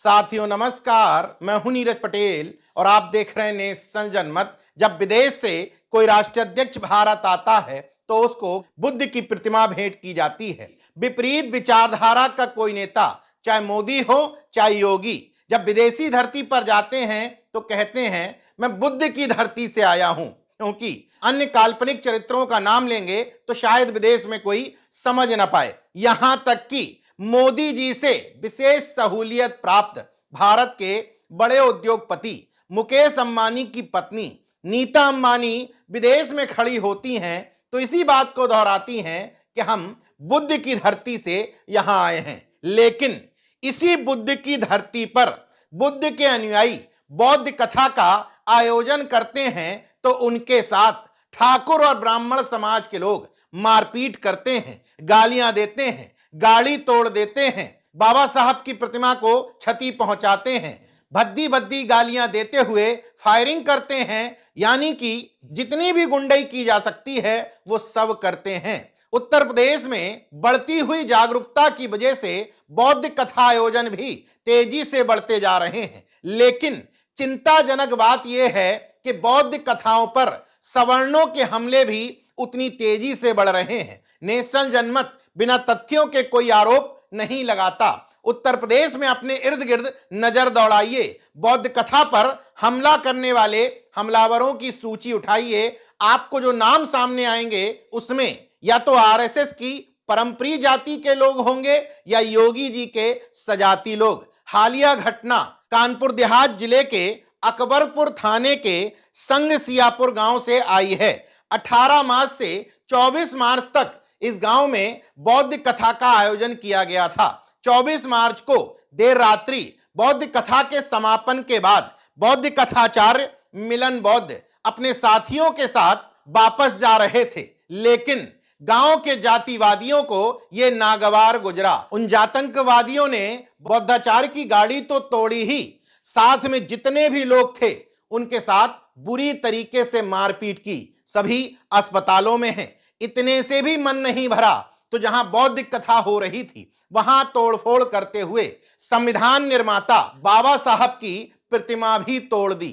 साथियों नमस्कार, मैं हूं नीरज पटेल और आप देख रहे हैं नेशन जनमत। जब विदेश से कोई राष्ट्राध्यक्ष भारत आता है तो उसको बुद्ध की प्रतिमा भेंट की जाती है। विपरीत विचारधारा का कोई नेता, चाहे मोदी हो चाहे योगी, जब विदेशी धरती पर जाते हैं तो कहते हैं मैं बुद्ध की धरती से आया हूं, क्योंकि अन्य काल्पनिक चरित्रों का नाम लेंगे तो शायद विदेश में कोई समझ ना पाए। यहां तक कि मोदी जी से विशेष सहूलियत प्राप्त भारत के बड़े उद्योगपति मुकेश अंबानी की पत्नी नीता अंबानी विदेश में खड़ी होती हैं तो इसी बात को दोहराती हैं कि हम बुद्ध की धरती से यहां आए हैं। लेकिन इसी बुद्ध की धरती पर बुद्ध के अनुयायी बौद्ध कथा का आयोजन करते हैं तो उनके साथ ठाकुर और ब्राह्मण समाज के लोग मारपीट करते हैं, गालियां देते हैं, गाड़ी तोड़ देते हैं, बाबा साहब की प्रतिमा को क्षति पहुंचाते हैं, भद्दी भद्दी गालियां देते हुए फायरिंग करते हैं। यानी कि जितनी भी गुंडाई की जा सकती है वो सब करते हैं। उत्तर प्रदेश में बढ़ती हुई जागरूकता की वजह से बौद्ध कथा आयोजन भी तेजी से बढ़ते जा रहे हैं। लेकिन चिंताजनक बात यह है कि बौद्ध कथाओं पर सवर्णों के हमले भी उतनी तेजी से बढ़ रहे हैं। नेशन जनमत बिना तथ्यों के कोई आरोप नहीं लगाता। उत्तर प्रदेश में अपने इर्द गिर्द नजर दौड़ाइए, बौद्ध कथा पर हमला करने वाले हमलावरों की सूची उठाइए। आपको जो नाम सामने आएंगे उसमें या तो आरएसएस की परंपरी जाति के लोग होंगे या योगी जी के सजाती लोग। हालिया घटना कानपुर देहात जिले के अकबरपुर थाने के संग सियापुर गांव से आई है। 18 मार्च से 24 मार्च तक इस गांव में बौद्ध कथा का आयोजन किया गया था। 24 मार्च को देर रात्रि बौद्ध कथा के समापन के बाद बौद्ध कथाचार्य मिलन बौद्ध अपने साथियों के साथ वापस जा रहे थे, लेकिन गांव के जातिवादियों को यह नागवार गुजरा। उन जातंकवादियों ने बौद्धाचार्य की गाड़ी तो तोड़ी ही, साथ में जितने भी लोग थे उनके साथ बुरी तरीके से मारपीट की। सभी अस्पतालों में हैं। इतने से भी मन नहीं भरा तो जहां बौद्ध कथा हो रही थी वहां तोड़फोड़ करते हुए संविधान निर्माता बाबा साहब की प्रतिमा भी तोड़ दी।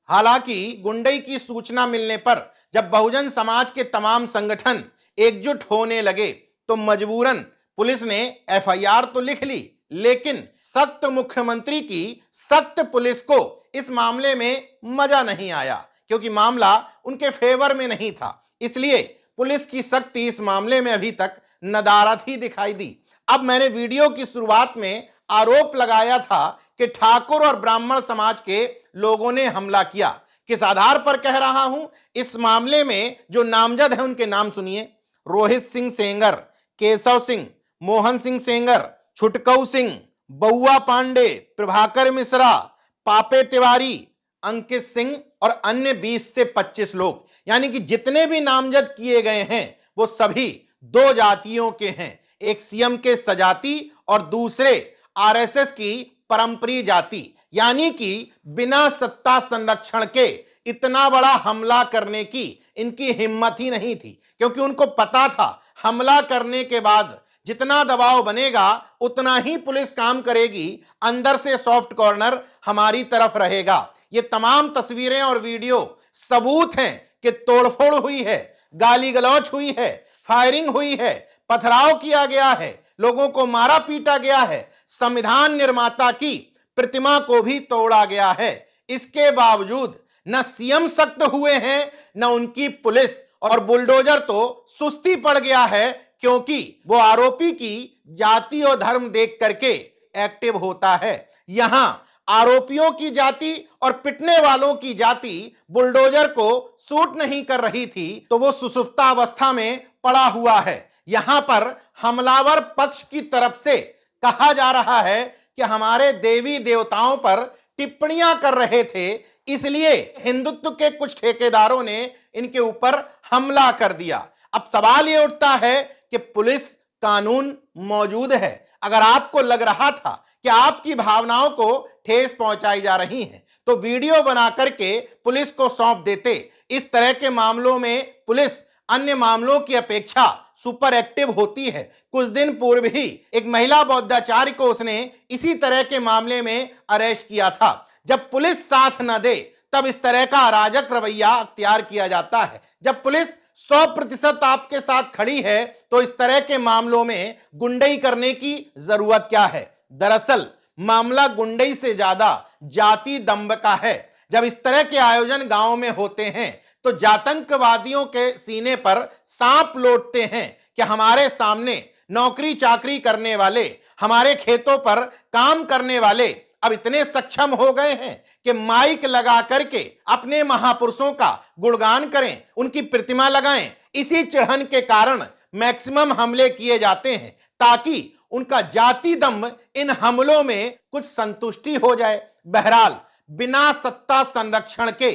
हालांकि गुंडई की सूचना मिलने पर जब बहुजन समाज के तमाम संगठन एकजुट होने लगे तो मजबूरन पुलिस ने एफआईआर तो लिख ली, लेकिन सख्त मुख्यमंत्री की सख्त पुलिस को इस मामले में मजा नहीं आया, क्योंकि मामला उनके फेवर में नहीं था। इसलिए पुलिस की सख्ती इस मामले में अभी तक नदारद ही दिखाई दी। अब मैंने वीडियो की शुरुआत में आरोप लगाया था कि ठाकुर और ब्राह्मण समाज के लोगों ने हमला किया। किस आधार पर कह रहा हूं? इस मामले में जो नामजद है उनके नाम सुनिए। रोहित सिंह सेंगर, केशव सिंह, मोहन सिंह सेंगर, छुटकऊ सिंह, बउआ पांडे, प्रभाकर मिश्रा, पापे तिवारी, अंकित सिंह और अन्य 20 से 25 लोग, यानी कि जितने भी नामजद किए गए हैं वो सभी दो जातियों के हैं। एक सीएम के सजाती और दूसरे आरएसएस की परंपरी जाति। यानी कि बिना सत्ता संरक्षण के इतना बड़ा हमला करने की इनकी हिम्मत ही नहीं थी, क्योंकि उनको पता था हमला करने के बाद जितना दबाव बनेगा उतना ही पुलिस काम करेगी, अंदर से सॉफ्ट कॉर्नर हमारी तरफ रहेगा। ये तमाम तस्वीरें और वीडियो सबूत हैं कि तोड़फोड़ हुई है, गाली गलौच हुई है, फायरिंग हुई है, पथराव किया गया है, लोगों को मारा पीटा गया है, संविधान निर्माता की प्रतिमा को भी तोड़ा गया है। इसके बावजूद न सीएम सख्त हुए हैं न उनकी पुलिस, और बुलडोजर तो सुस्ती पड़ गया है, क्योंकि वो आरोपी की जाति और धर्म देख करके एक्टिव होता है। यहां आरोपियों की जाति और पिटने वालों की जाति बुलडोजर को सूट नहीं कर रही थी तो वो सुसुप्ता अवस्था में पड़ा हुआ है। यहां पर हमलावर पक्ष की तरफ से कहा जा रहा है कि हमारे देवी देवताओं पर टिप्पणियां कर रहे थे, इसलिए हिंदुत्व के कुछ ठेकेदारों ने इनके ऊपर हमला कर दिया। अब सवाल यह उठता है कि पुलिस कानून मौजूद है। अगर आपको लग रहा था कि आपकी भावनाओं को ठेस पहुंचाई जा रही है तो वीडियो बना करके पुलिस को सौंप देते। इस तरह के मामलों में पुलिस अन्य मामलों की अपेक्षा सुपर एक्टिव होती है। कुछ दिन पूर्व ही एक महिला बौद्धाचार्य को उसने इसी तरह के मामले में अरेस्ट किया था। जब पुलिस साथ न दे तब इस तरह का अराजक रवैया अख्तियार किया जाता है। जब पुलिस 100% आपके साथ खड़ी है तो इस तरह के मामलों में गुंडई करने की जरूरत क्या है? दरअसल मामला गुंडई से ज्यादा जाति दंभ का है। जब इस तरह के आयोजन गांव में होते हैं तो जातंकवादियों के सीने पर सांप लौटते हैं कि हमारे सामने नौकरी चाकरी करने वाले, हमारे खेतों पर काम करने वाले अब इतने सक्षम हो गए हैं कि माइक लगा करके अपने महापुरुषों का गुणगान करें, उनकी प्रतिमा लगाएं। इसी चिढ़न के कारण मैक्सिमम हमले किए जाते हैं ताकि उनका जाति दंभ इन हमलों में कुछ संतुष्टि हो जाए। बहरहाल बिना सत्ता संरक्षण के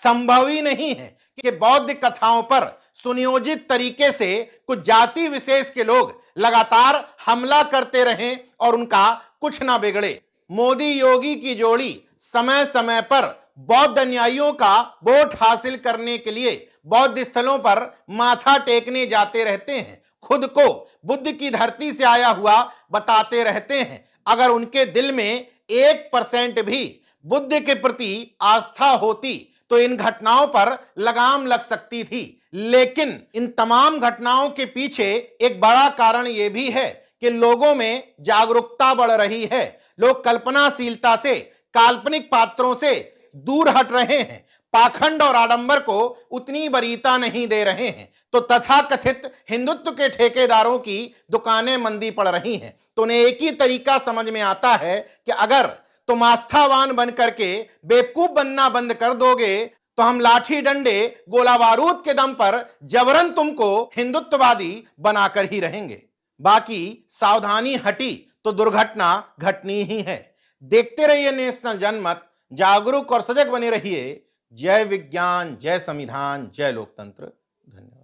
संभव ही नहीं है कि बौद्ध कथाओं पर सुनियोजित तरीके से कुछ जाति विशेष के लोग लगातार हमला करते रहें और उनका कुछ ना बिगड़े। मोदी योगी की जोड़ी समय समय पर बौद्ध अनुयायियों का वोट हासिल करने के लिए बौद्ध स्थलों पर माथा टेकने जाते रहते हैं, खुद को बुद्ध की धरती से आया हुआ बताते रहते हैं। अगर उनके दिल में 1% भी बुद्ध के प्रति आस्था होती तो इन घटनाओं पर लगाम लग सकती थी। लेकिन इन तमाम घटनाओं के पीछे एक बड़ा कारण यह भी है कि लोगों में जागरूकता बढ़ रही है। लोग कल्पनाशीलता से, काल्पनिक पात्रों से दूर हट रहे हैं, पाखंड और आडंबर को उतनी वरीयता नहीं दे रहे हैं। तो तथाकथित हिंदुत्व के ठेकेदारों की दुकानें मंदी पड़ रही हैं। तो उन्हें एक ही तरीका समझ में आता है कि अगर तुम आस्थावान बन करके बेवकूफ बनना बंद कर दोगे तो हम लाठी डंडे गोला बारूद के दम पर जबरन तुमको हिंदुत्ववादी बनाकर ही रहेंगे। बाकी सावधानी हटी तो दुर्घटना घटनी ही है। देखते रहिए नेशनल जनमत, जागरूक और सजग बने रहिए। जय विज्ञान, जय संविधान, जय लोकतंत्र। धन्यवाद।